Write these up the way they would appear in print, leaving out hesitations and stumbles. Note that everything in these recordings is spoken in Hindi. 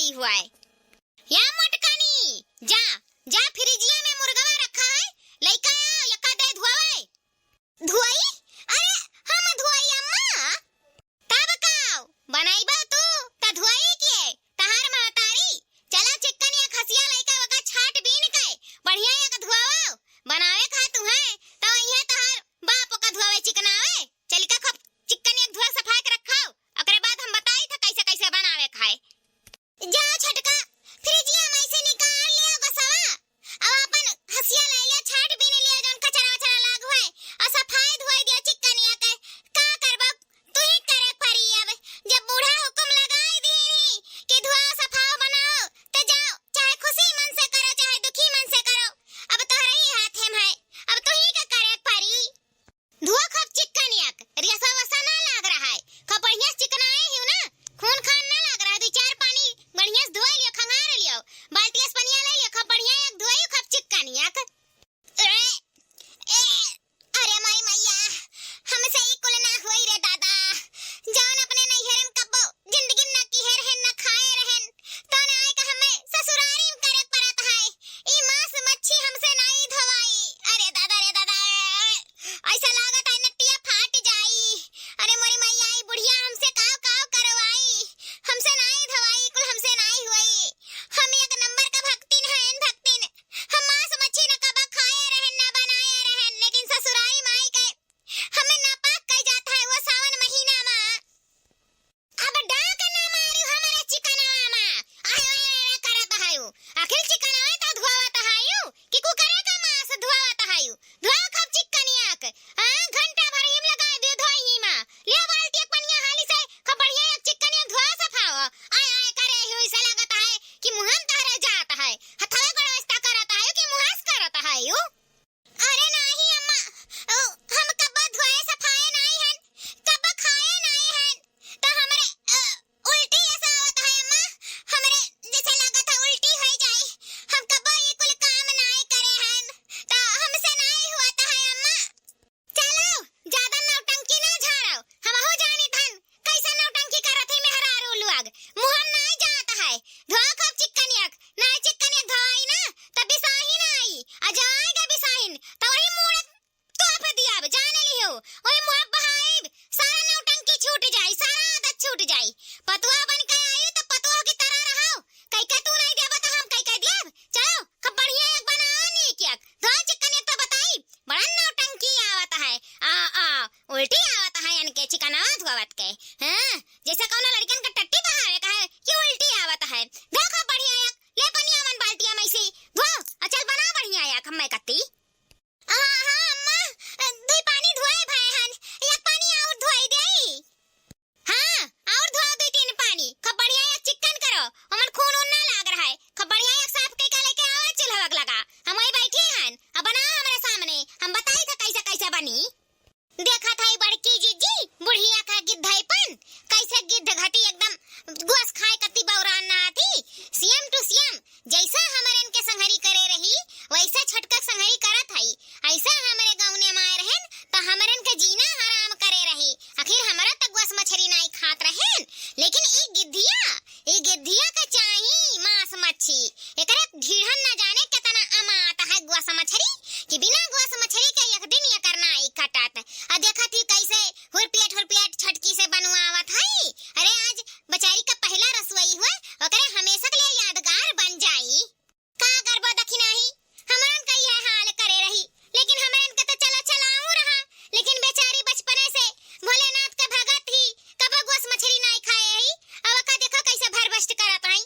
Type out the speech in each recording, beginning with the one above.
धोई हुआ है। या मोटकानी जा जा फ्रिजिया में मुर्गवा रखा है, लइका यका दे धुआवे। धुआई? अरे हम धुआई अम्मा तब काव बनाईबा तू त धुआई के तहार महतारी। चला चिकन या खसिया लइका वका छाट बीन के बढ़िया या धुआवा बनावे खा तू है त यह तहार बाप का धुआवे चिकनावे। चलिका खप चिकन एक धुआ सफाई के रखाओ, ओकरे बाद हम बताई था कैसे कैसे बनावे खाए। जाओ छटका फ्रिजिया में से निकाल लिया गसवा, अब अपन हसिया ले लिया छाट बीन लिया जोन कचरा वचरा लाग हुए और सफाई धोई दिया चिकनिया के। का करबा तू ही करे परी। अब जब बूढ़ा हुक्म लगाई दी कि धुआ सफाई बनाओ तो जाओ, चाहे खुशी मन से करो चाहे दुखी मन से करो, अब तोहरे ही हाथ में है, अब तू ही का करे परी। धुआ खप चिकनिया के रियसा वसा ना लाग रहा है, खप बढ़िया चिकनाए ही ना, खून खान ना लाग रहा है। दो चार पानी बढ़िया धोई लियो, खंगार लियो, बाल्टी से पनिया ले लियो, खप बढ़िया एक धोई खप चिकनिया के। अरे माई मैया हमसे ही कुल ना होई रे दादा, जान अपने नैहरन कब्बो जिंदगी न की है रहन न खाए रहन तो ना आए का हमें ससुरारी में करे परत है। ई मांस मच्छी हमसे नहीं धवाई। अरे दादा ऐसा लागत है नटिया फाट जाई। अरे मोरी मैया ई बुढ़िया हमसे काव काव करवाई, हमसे नहीं धवाई, कुल हमसे नहीं हुई। हम एक नंबर का भक्तिन हैं भक्तिन, हम मांस मच्छी न कबा खाए रहन न बनाए रहन, लेकिन ससुरारी माई के हमें नापाक कह जाता है वो सावन महीना में। अब डाक ना मारियो हमारे चिकनवा में आयो करत हायो, आखिर चिकनवा त धुआवत हायो कि को करेगा मांस धुआवत हायो। धुआ खप चिकनिया के घंटा भर हिम लगा दियो धोई में ले बाल्टी एक पनिया हाली से खप बढ़िया एक चिकनिया धुआ सफाओ। आय आय करे हो, ऐसा लगता है कि मुहम तहरे जाता है, हथवे व्यवस्था करता है कि मुहास करता है यू। अरे नहीं अम्मा हम कब्बा धुआए सफाए नहीं हन, कब्बा खाए नहीं हन, तो हमरे उल्टी ऐसा होता है अम्मा, हमरे जैसे लगता है उल्टी हो जाए। हम कब्बा ये कुल काम नहीं करे हन तो हमसे नहीं होता है अम्मा। चलो ज्यादा नौटंकी ना झाड़ो, हम हो जानी थन कैसे नौटंकी करत है मेहरारू लोग, मुहम नहीं जाता है। धुआ खप चिकनिया ना चिकनिया धोई ना तब बिसाही नहीं आ जाएगा बिसाहिन तो वही मुड़ तो आप दिया जाने लियो ओए मुंह बहाई सारा नौटंकी छूट जाई, सारा आदत छूट जाई। पतुआ बन के आई तो पतुआ की तरह रहो, कई का तू नहीं देबा तो हम कई का देब। चलो खप बढ़िया एक बनानी क्या धोआ चिकनिया तो बताई बड़ा नौटंकी आवत है। उल्टी आवत है इनके चिकनवा धुआवत के। हां जैसे कौन लड़कन का टट्टी बहावे का है कि उल्टी आवत है। देखो बढ़िया एक ले पनिया मन बाल्टिया में से धो चल बना बढ़िया एक हम मैं कत्ती। हां अम्मा दो पानी धोए भाई हन, एक पानी और धोई देई। हां और धो दो तीन पानी, खप बढ़िया एक चिकन करो, हमन खून ना लाग रहा है, खप बढ़िया एक साफ के लेके आओ चूल्हा लगा, हम वही बैठे हन अब बनाओ हमारे सामने, हम बताई था कैसे कैसे बनी। देखा था बड़की जीजी बुढ़िया का गिद्धईपन, कैसे गिद्ध घटी एकदम गोस खाए कति बौरान ना थी, सीएम टू सीएम जैसा हमारे इनके संहरी करे रही वैसा छटका संहरी करत हई। ऐसा हमारे गांव ने मार रहन तो हमारे इनके जीना हराम करे रही, आखिर हमारा तक गोस मछली नहीं खात रहन, लेकिन ई गिद्धिया का चाही मांस मच्छी, एकरे ढीढ़न न जाने कितना अमात है गोस मछली कि बिना गोस मछली के एक दिन ये करना ही खटात। आ देखा थी कैसे हुरपियट छटकी से बनवावत हई। अरे आज बेचारी का पहला रसोई हुआ, ओकरे हमेशा के लिए यादगार बन जाई। का करबो दखी नहीं हमरन का यह हाल करे रही, लेकिन हमरन के तो चला चलाऊ रहा, लेकिन बेचारी बचपने से भोलेनाथ के भगत ही कबो गोस मछली नहीं खाए हई। अब का देखो कैसे भरभस्ट करत हई।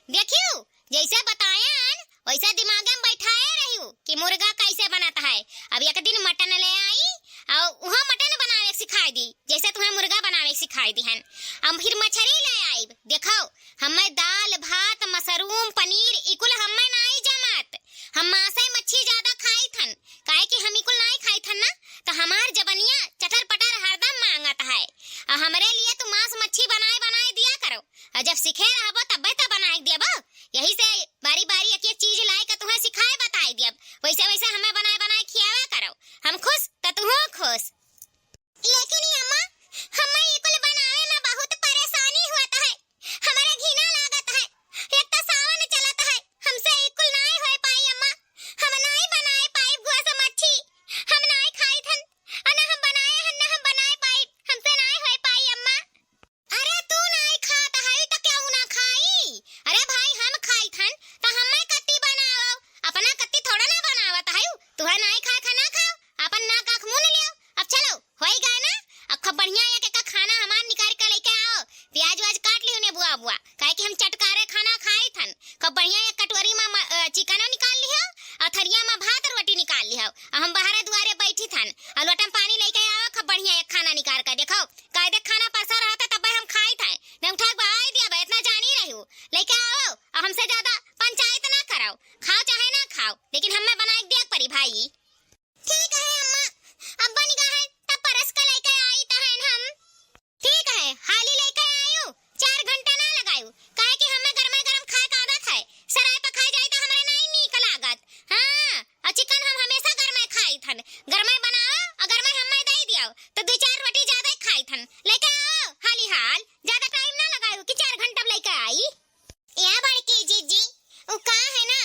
देखियो जैसे बतायन वैसा दिमाग में बैठाए रहियो कि मुर्गा कैसे बनता है। अब एक दिन मटन ले आई और वहाँ मटन बनावे सिखाई दी जैसे तुम्हें मुर्गा बनावे सिखाई दी हन। अब फिर मछली ले आई, देखो हमें दाल भात मशरूम पनीर इकुल हमें नहीं जमत। हम मांस मच्छी ज्यादा खाई थन काहे कि हम इकुल नहीं खाई थन ना, तो हमार जबनिया चटर पटर हरदम मांगत है। और हमरे लिए तो मांस मच्छी बनाए बनाए दिया करो, और जब सीखे रहबो तबे तो बनाए देबो। यही से बारी बारी एक एक चीज लाई के तुम्हें सिखाए बताई दियब, वैसे वैसे हमें बनाए बनाए खियावा करो। हम खुश तो तुम खुश। लेकिन अम्मा हमें इकुल बनावे में बहुत परेशानी होता है, हमारे घिना लागत है। एक तो सावन चलत है, हमसे इकुल नहीं हो पाई अम्मा। हम नहीं बनाए पाई गोस मच्छी, हम नहीं खाई थन और ना हम बनाए हन ना हम बनाए पाई, हमसे नहीं हो पाई अम्मा। अरे तू नहीं खाता है तो क्यों ना खाई? अरे भाई हम खाई थन तो हमें कत्ती बनाओ, अपना कत्ती थोड़ा ना बनावत है। तुहे नहीं खा खाना खाओ, अपन ना का मुंह लियो। अब चलो होई गए ना, अब खूब बढ़िया एक एक खाना हमार निकाल के लेके आओ। प्याज व्याज काट लियो ने बुआ बुआ, काहे कि हम चटकारे खाना खाई थन। खूब बढ़िया एक कटोरी में चिकन निकाल लियो और थरिया में भात रोटी निकाल लियो। हम बाहर दुआरे बैठी थन और लोटा में पानी लेके आओ। खूब बढ़िया एक खाना निकाल कर देखो कायदे खाना परसा रहता तब हम खाई थे। ने उठा बाई दिया इतना जानी रही हूँ, लेके आओ और हमसे ज्यादा पंचायत ना कराओ। खाओ चाहे ना खाओ लेकिन हमें बना के दिया परी भाई। ठीक है अम्मा, अब बन गया है तब परस का लेके आई तहन हम। ठीक है हाली लेके आयो, 4 घंटा ना लगायो काहे कि हमें गरमा गरम खाए का आदत है। सराय पे खाई जाए तो हमारे नहीं नीक लागत। हां और चिकन हम हमेशा गरमे खाई थन, गरमे बनाओ और गरमे हमें दे दियो तो 2-4 रोटी ज्यादा खाई थन। लेके आओ हाली हाल, ज्यादा टाइम ना लगायो कि 4 घंटा लेके आई। या बड़की जीजी उ का है ना,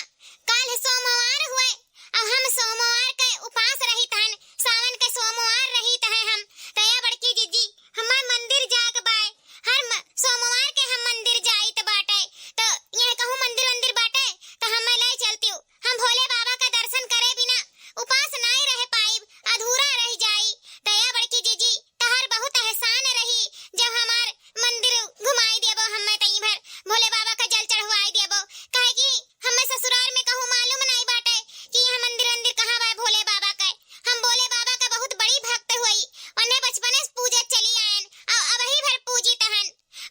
कल सोमवार हुए और हम सोमवार के उपास रही थन, सावन के सोमवार रही तहे हम। तो या बड़की जीजी हमार मंदिर जाग बाय, हर सोमवार के हम मंदिर जाइत बाटे। तो ये कहूं मंदिर बाटे तो हमें ले चलती हूँ। हम भोले बाबा का दर्शन करे बिना उपास नहीं रह पाई, अधूरा रह जाई। तो या बड़की जीजी तहर बहुत एहसान रही जब हमार मंदिर घुमाई देबो, हमें तई भर भोले बाबा का जल चढ़वाई देबो। काहे कि हमें ससुराल में कहूं मालूम नहीं बाटे कि यह मंदिर कहाँ बा भोले बाबा का। हम भोले बाबा का बहुत बड़ी भक्त हुई, उन्हें बचपने से पूजत चली आयन और अब ही भर पूजित हन।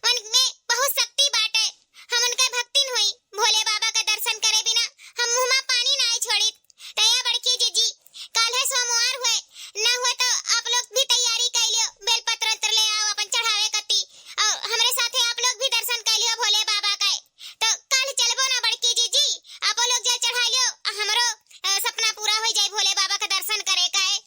उनमें बहुत शक्ति बाटे, हम उनके भक्तिन हुई। भोले बाबा का दर्शन करे बिना हम मुंह में पानी नहीं छोड़ी। तया बड़की जीजी कल है सोमवार हुए, ना हुए तो आप लोग भी तैयारी कर लियो, बेलपत्र ले आओ अपन चढ़ावे कती और हमारे साथे आप लोग भी दर्शन कर लियो भोले बाबा का। तो कल चलबो ना बड़की जीजी, आप लोग जल चढ़ा लियो, हमरो सपना पूरा हो जाए भोले बाबा का दर्शन करे का है।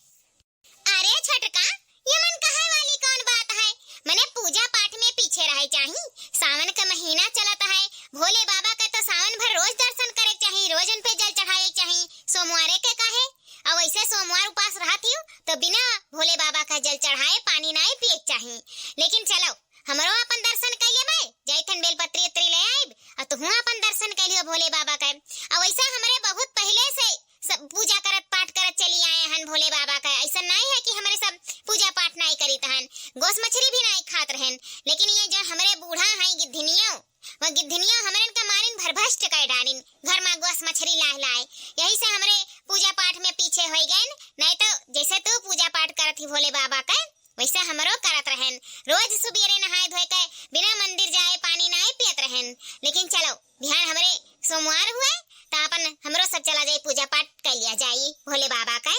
अरे छटका ये मन कहे वाली कौन बात है, मैंने पूजा पाठ में पीछे रहे चाहिए। सावन का महीना चलता है, भोले बाबा का तो सावन भर रोज दर्शन करे चाहिए, रोज उन पे जल चढ़ाए चाहिए। सोमवार के काहे और वैसे सोमवार उपास रहती हूँ तो बिना भोले बाबा का जल चढ़ाए पानी नहीं पिए चाहिए। लेकिन चलो हमरो अपन दर्शन कर लिए भाई, जैथन बेलपत्री उतरी ले आइब और तुम अपन दर्शन कर लियो भोले बाबा का। और वैसा हमारे बहुत पहले से सब पूजा करत पाठ करत चली आए हन भोले बाबा का। ऐसा नहीं है कि हमारे सब पूजा पाठ नहीं करी तहन, गोस मछली भी नहीं खात रहन। लेकिन ये जो हमारे बूढ़ा हैं गिद्धिनियों, वो गिद्धिनियों हमारे का मारिन भरभष्ट कर डालिन, घर में गोस मछली लाए लाए। यही से हमारे पूजा पाठ में पीछे हो गए। नहीं तो जैसे तू पूजा पाठ करत ही भोले बाबा का वैसे हमरो करत रहन, रोज सुबेरे नहाए धोए के बिना मंदिर जाए पानी नहीं पियत रहन। लेकिन चलो ध्यान हमारे सोमवार हुए तो अपन हमरो सब चला जाए पूजा पाठ कर लिया जाए भोले बाबा का।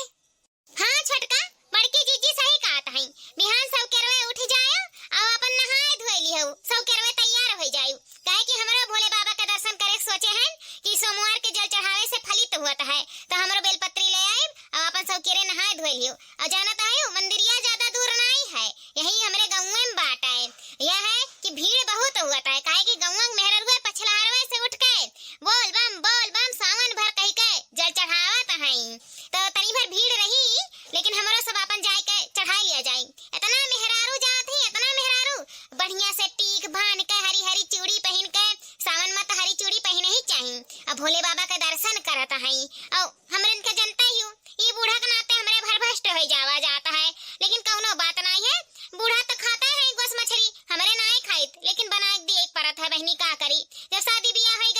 हाँ छटका बड़की जीजी सही कहत है, बिहान सब केरवे उठ जाए और अपन नहाए धोए लियो, सब केरवे तैयार हो जाए। काहे कि हमरो भोले बाबा का दर्शन करे सोचे हैं कि सोमवार के जल चढ़ावे से फलित होता है। तो हमरो बेलपत्री ले आए और अपन सब केरे नहाए धोए लियो। और जाना तो है मंदिरिया ज्यादा दूर नहीं है, यही हमारे गाँव में बात है। यह है कि भीड़ बहुत होता है, काहे कि गाँव में मेहर हुए पछलारवे से उठ के बोल बम सावन भर कह के जल चढ़ावत है। तो तनी भर भीड़ रही लेकिन हमारा सब अपन जाए के चढ़ा लिया जाए। इतना मेहरारू जात है, इतना मेहरारू बढ़िया से टीक बांध के हरी हरी चूड़ी पहन के, सावन में तो हरी चूड़ी पहने ही चाहिए। अब भोले बाबा का दर्शन करता है और हमरे इनका जनता ही हूँ, ये बूढ़ा के नाते हमारे भरभष्ट हो जावा जाता है। लेकिन कौनो बात नहीं है, बूढ़ा तो खाता है गोस मछली, हमारे नहीं खाइत, लेकिन बना दिए एक परत है बहनी का करी। जब शादी ब्याह हो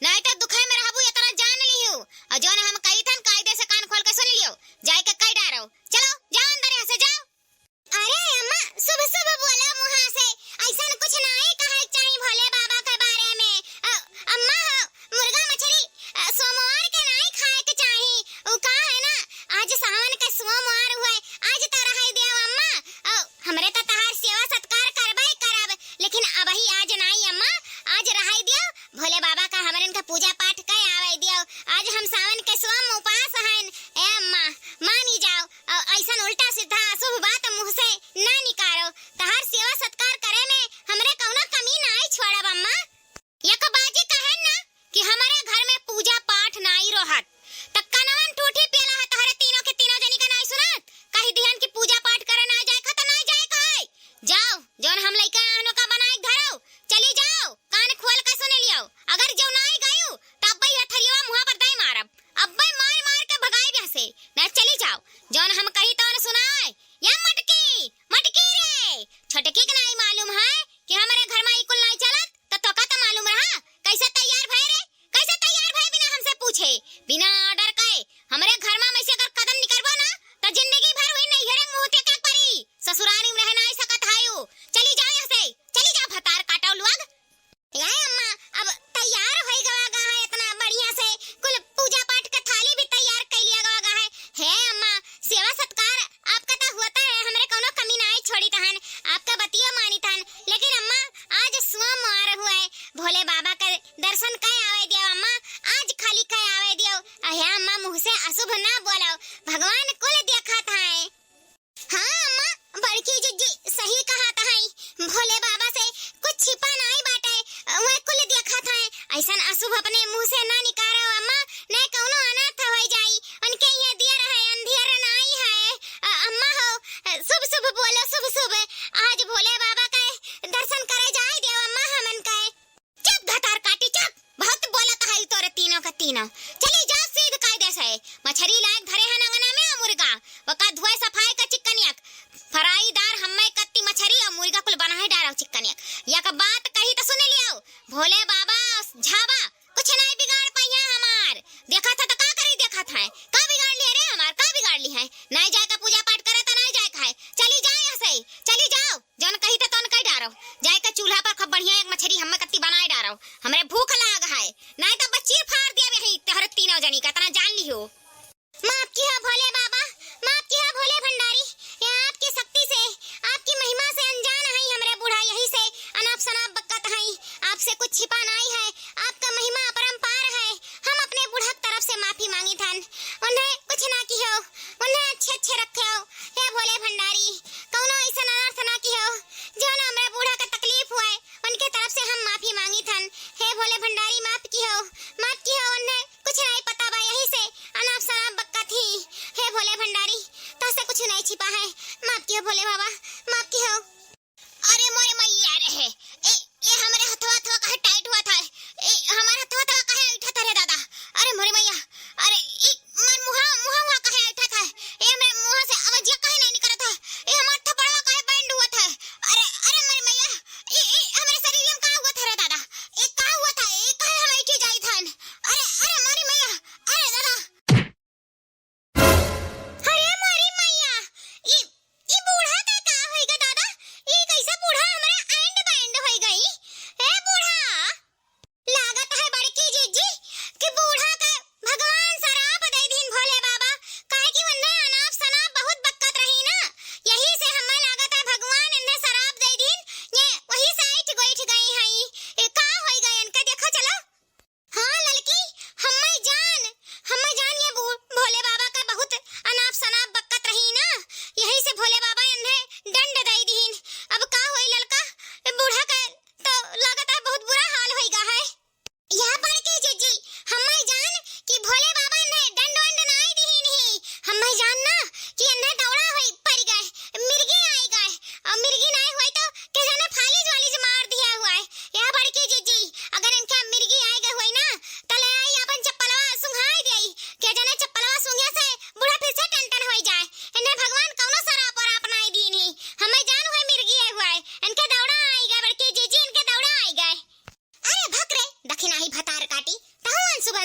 नहीं तो दुखे में रहबू ये तरह जान लियो। और जोन हम कही थन कायदे से कान खोल के सुन लियो, जाए के कई डारो। चलो जाओ अंदर, यहाँ से जाओ। अरे अम्मा सुबह सुबह बोला मुहा से, ऐसा कुछ नहीं कहे चाहिए भोले बाबा के बारे में। अम्मा मुर्गा मछली सोमवार के नहीं खाए के चाहिए। वो का है ना, आज सावन के सोमवार हुए, आज तो रह दियो अम्मा। हमरे तो तहार सेवा सत्कार करबे करब, लेकिन अबही आज नहीं अम्मा, आज रह दियो। भोले बाबा का हमरन का पूजा पाठ के आवे दियो। आज हम सावन के सोम उपास हन। ए अम्मा मानी जाओ, ऐसा उल्टा सीधा अशुभ बात मुंह से ना निकालो। तहार सेवा सत्कार करे में हमरे कौनो कमी नहीं छोड़ब अम्मा। एक बाजी कहे ना कि हमारे घर में पूजा पाठ नहीं रहत, त कनवन टूटी पेला है तहरे तीनों के तीनों जनी का नहीं सुनत। कही दिहन की पूजा पाठ करे ना जाए खत नहीं जाए कहे। जाओ जोन हम लइका आनो का बनाई धरो, चली जाओ कान खोल के सुन लियो। अगर जो नहीं गयो तब भाई हथरिया मुंह पर दाई मारब, अब भाई मार मार के भगाई जैसे ना। चली जाओ जोन हम कही तो न सुनाए। या मटकी मटकी रे, छोटकी के नहीं मालूम है कि हमारे घर में इकुल नहीं चलत, तो का तो मालूम रहा। कैसे तैयार भय रे, कैसे तैयार भय बिना हमसे पूछे, बिना ऑर्डर के हमारे घर में में से अगर कदम निकलबो ना तो जिंदगी भर हुई नहीं हेरे मुंह ते का परी, ससुरारी में रह नहीं सकत हायो। चली जाओ यहाँ से, चली जाओ भतार काटो लोग। याय अम्मा अब तैयार होई गवा है इतना बढ़िया से, कुल पूजा पाठ का थाली भी तैयार कर लिया गवा है। हे अम्मा सेवा सत्कार आपका तो होता है, हमरे कोनो कमी नहीं छोड़ी तहन, आपका बतिया मानी तहन। लेकिन अम्मा आज सोमवार हुआ है, भोले बाबा का दर्शन कय आवे दियो अम्मा, आज खाली कय आवे दियो। हे अम्मा मुंह से अशुभ ना बोलो, भगवान कुल देखत है। हाँ अम्मा बड़की जीजी सही कहा है, भोले बाबा से कुछ छिपा नहीं बाटे, वह कुल देखत है। ऐसा अशुभ अपने मुंह से ना निकालो अम्मा, नहीं कौनो अनर्थ हो जाई। उनके ये दिया रहे अंधियर नहीं है। अम्मा हो शुभ शुभ बोलो, शुभ शुभ। आज भोले बाबा के दर्शन करे जाए देव अम्मा हमन के। चुप धतार काटी चुप, बहुत बोलत है तोरे तीनों का तीनों। चली जा सीध कायदे से, मछरी लायक धरे है अंगना में मुर्गा, वका धोए सफाई का चिकनियक फराईदार हम्मे कत्ती मछरी और मुर्गा कुल बनाए डारो चिकनियक। या का बात कही तो सुन लियो, भोले बाबा झाबा कुछ नहीं बिगाड़ पाइया हमार। देखा था तो का करी, देखा था का बिगाड़ लिया रे हमार, का बिगाड़ ली है। नहीं जाए का पूजा पाठ करे तो नहीं जाए खाए। चली जाओ यहाँ से, चली जाओ जौन कही तो तौन कही डारो। जाए का चूल्हा पर खूब बढ़िया एक मछली हम्मे कत्ती बनाए डारो, हमरे भूख लाग है। नहीं तो बच्ची फाड़ दिया यही तहर तीनों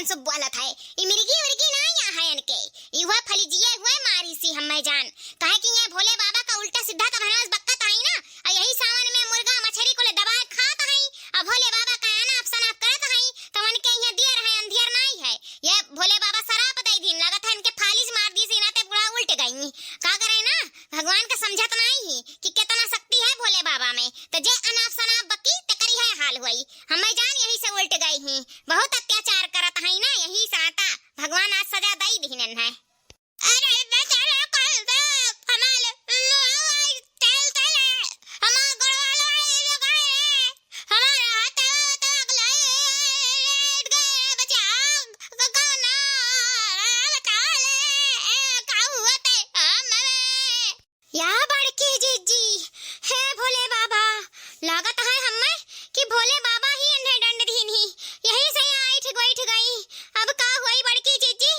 ऐसन सब बोलत है। ई मिर्गी उर्गी ना या है इनके, ई हुआ फलीजिए हुए मारी सी हमें जान। काहे कि ये भोले बाबा का उल्टा सीधा का भनस बक्कत आई ना, और यही सावन में मुर्गा मछली को ले दबा खात है, और भोले बाबा का अनाप शनाप करत है, तो उनके यहाँ दियर है अंधियर नहीं है। ये भोले बाबा शराब दई दिन लगत है इनके फालिज मार दी सी ना ते बुढ़ा उल्ट गई। का करे ना, भगवान का समझत नहीं कि कितना शक्ति है भोले बाबा में, तो जे अनाप शनाप बकी ते करी है हाल हुई हमें जान यही से उल्ट गई ही। बहुत अत्याचार करत है ना, यही साता भगवान आज सजा दई दीनन है। अरे बेचारा कर दे हमारे तेल तेल हमार गड़वालो लगाए हमारे हाथ तक लेट गए बचा गगना बता ले का हुआ ते हमें या बड़की जीजी है भोले बाबा। लागत है हमें कि भोले बाबा ही इन्हें दंड दीन ही, यही से आइठ गई। अब का हुई बड़की जीजी,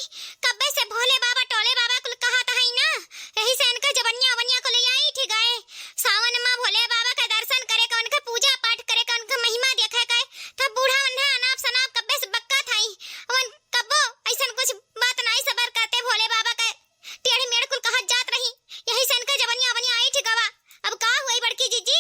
कब्बे से भोले बाबा टोले बाबा कुल कहा था ही ना, यही से इनका जबनिया वनिया को ले आई थी गए। सावन में भोले बाबा का दर्शन करे का, उनका पूजा पाठ करे का, उनका महिमा देखे का, तब बूढ़ा उन्हें अनाप शनाप कब्बे से बक्का था ही। वन कब्बो ऐसा कुछ बात नहीं सबर करते भोले बाबा का टेढ़ी मेढ़ कुल कहा जात रही, यही से इनका जबनिया वनिया आई थी गवा। अब का हुई बड़की जीजी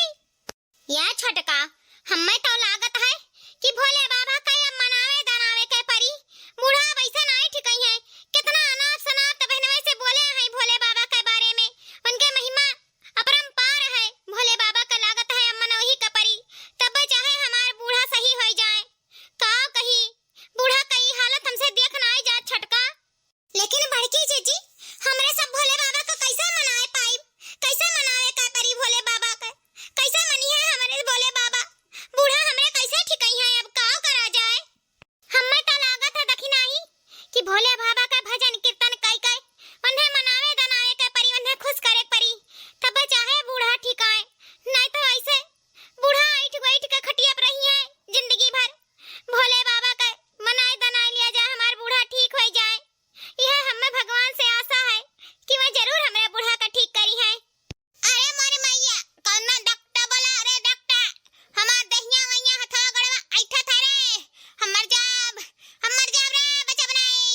या छोटका, हमें तो लागत है कि भोले बाबा का ये मनावे दनावे के परी बूढ़ा वैसे नहीं ठिकई है। कितना अनाप शनाप तो बहनवे से बोले हैं भोले बाबा के बारे में, उनके महिमा अपरंपार है। भोले बाबा का लागत है अम्मन वही का परी, तब चाहे हमार बूढ़ा सही हो जाए। का कही बूढ़ा कई हालत हमसे देख ना आई जात छटका। लेकिन बड़की जीजी हमरे सब भोले बाबा को कैसे मनाए पाई, कैसे मनावे का परी भोले बाबा का, कैसे मनी है हमारे भोले बाबा, बूढ़ा हमरे कैसे ठिकई है। अब का करा जाए, हमें तो लागत है दखी नहीं कि भोले बाबा का भजन कीर्तन कई कई उन्हें मनावे दनावे के परी, उन्हें खुश करे परी, तब चाहे बूढ़ा ठिकाए। नहीं तो ऐसे बूढ़ा ऐठ बैठ के खटिया पर रही है जिंदगी भर। भोले बाबा का मनाए दनाए लिया जाए, हमार बूढ़ा ठीक हो जाए। यह हमें भगवान से आशा है कि वह जरूर हमारे बूढ़ा का ठीक करी है। अरे मोरी मैया कौन डॉक्टर बोला, अरे डॉक्टर हमार दहिया वहिया हथवा गड़वा ऐठा था रे, हमर जाब रे बचा बनाई।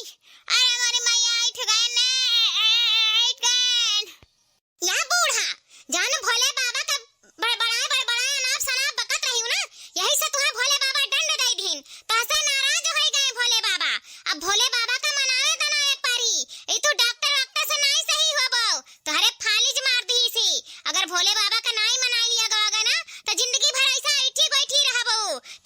अरे मोरी मैया ऐठ गए ने, ऐठ गए या बूढ़ा जान भोले बाबा का बड़ा अनाप शनाप बकत रही हूं ना, यही से तुम्हें भोले बाबा दंड दई दीन, तहसे नाराज हो गए भोले बाबा। अब भोले बाबा का मनाए दनाए पारी, ए तो डॉक्टर वक्टर से नहीं सही होबो, तोहरे फालिज मार दी सी। अगर भोले बाबा का नहीं मनाई लिया गवागा ना, तो जिंदगी भर ऐसा ऐठी बैठी रहबो।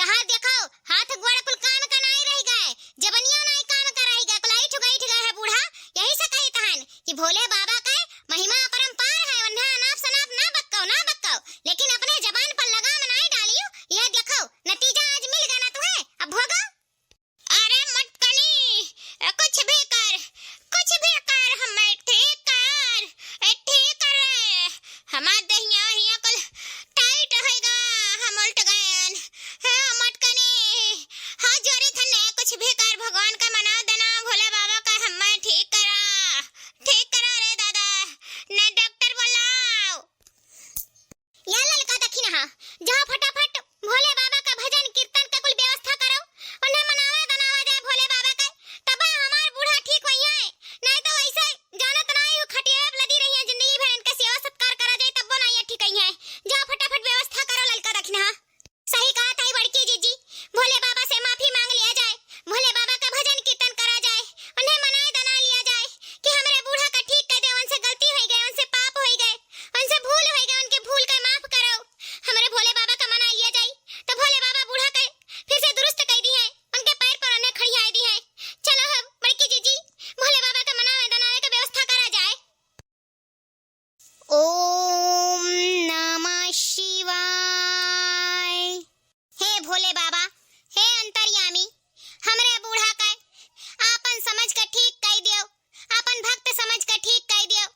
तहां देखो हाथ गोड़ कुल काम का नहीं रह गए, जबनिया नहीं काम का रह गए, कुल ऐठ गए है बूढ़ा। यही से कही तहन कि भोले बाबा का महिमा अपरंपार है, उन्हें अनाप शनाप ना बक्को, लेकिन अपने जबान पर लगाम नहीं डालियो। यह देखो नतीजा आज मिल गया ना तुम्हें, अब भोगो। अरे मटकनी कुछ भी कर हमें ठीक कर रे, हमार दहिया हिया कुल टाइट होएगा, हम उल्ट गए है मटकनी। हाँ जोरी थने कुछ भी कर, भगवान का मना देना भोले बाबा का हमें ठीक करा रे दादा, ने डॉक्टर बुलाओ। या ललका दखी ना जाओ फटाफट भोले बाबा का भजन कीर्तन का कुल व्यवस्था करो, उन्हें मनावे दनावा जाए भोले बाबा का, तब हमार बूढ़ा ठीक होई है। नहीं तो ऐसे जानत नहीं हो खटिया पे लदी रही है जिंदगी भर, इनका सेवा सत्कार करा जाए तब नहीं ठीक होई है। जाओ फटाफट व्यवस्था करो ललका दखी ना। सही कहा था बड़की जीजी, भोले बाबा से माफी मांग लिया जाए, भोले बाबा का भजन कीर्तन करा जाए, उन्हें मनाए दना लिया जाए कि हमारे बूढ़ा का ठीक कर दे, उनसे गलती हो गई, उनसे पाप हो गए, उनसे भूल हो गई, उनके भूल का माफ करो। हमारे भोले बाबा का मना लिया जाए, तो भोले बाबा बूढ़ा का फिर से दुरुस्त कर दी है, उनके पैर पर उन्हें खड़ियाई दी है। चलो हम बड़की जीजी भोले बाबा का मनावे दनावे का व्यवस्था करा जाए। ओम नमः शिवाय। हे भोले बाबा, हे अंतर्यामी, हमरे बूढ़ा का आपन समझ कर ठीक कर दियो, आपन भक्त समझ कर ठीक कर दियो,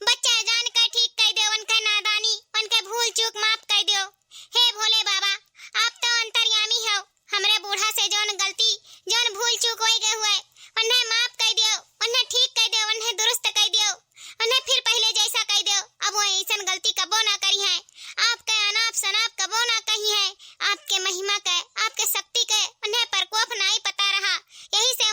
बच्चा जान कर ठीक कर दियो, उनका नादानी उनके भूल चूक माफ कर दियो। हे भोले बाबा आप तो अंतर्यामी हो, हमरे बूढ़ा से जौन गलती जौन भूल चूक हो गए हुए उन्हें माफ कर दियो, उन्हें ठीक कर दियो, उन्हें दुरुस्त कर दियो, उन्हें फिर पहले जैसा कर दियो। अब वो ऐसा गलती कबो ना करी है, आपके अनाप शनाप कबो ना कही है, आपके महिमा के आपके शक्ति के उन्हें प्रकोप नहीं पता रहा, यही से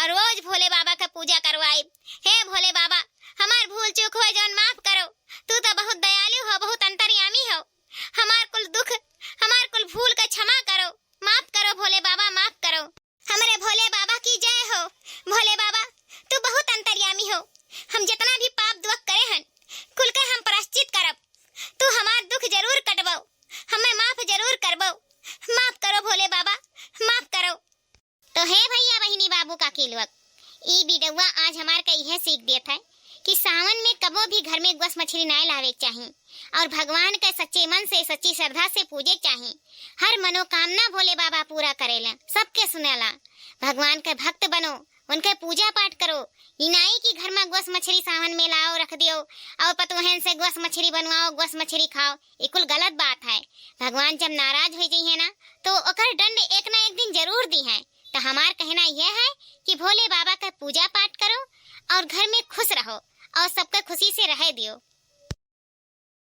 और रोज भोले बाबा का पूजा करवाए। हे भोले बाबा, हमार भूल चूक हो जौन माफ करो। तू तो बहुत दयालु हो, बहुत अंतर्यामी हो। हमार कुल दुख, हमार कुल भूल का क्षमा करो, माफ करो भोले बाबा, माफ करो। हमारे भोले बाबा की जय हो। भोले बाबा, तू बहुत अंतर्यामी हो। हम जितना भी पाप दुख करे हन कुल के हम प्रायश्चित करब। तू हमार दुख जरूर कटबो, हमें माफ जरूर करबो। माफ करो भोले बाबा, माफ करो। तो हे भैया बहिनी बाबू काकी लोग, ई वीडियोवा आज हमार का यह सीख देता है कि सावन में कबो भी घर में गोस मछली नहीं लावे चाहिए और भगवान के सच्चे मन से सच्ची श्रद्धा से पूजे चाहिए। हर मनोकामना भोले बाबा पूरा करेला, सबके सुनेला। भगवान के भक्त बनो, उनके पूजा पाठ करो। ये नहीं कि घर में गोस मछली सावन में लाओ रख दियो और पतोहन से गोस मछली बनवाओ, गोस मछली खाओ। ये कुल गलत बात है। भगवान जब नाराज हो जाइए ना तो ओकर दंड एक ना एक दिन जरूर दी है। तो हमार कहना यह है कि भोले बाबा का पूजा पाठ करो और घर में खुश रहो और सबके खुशी से रह दियो।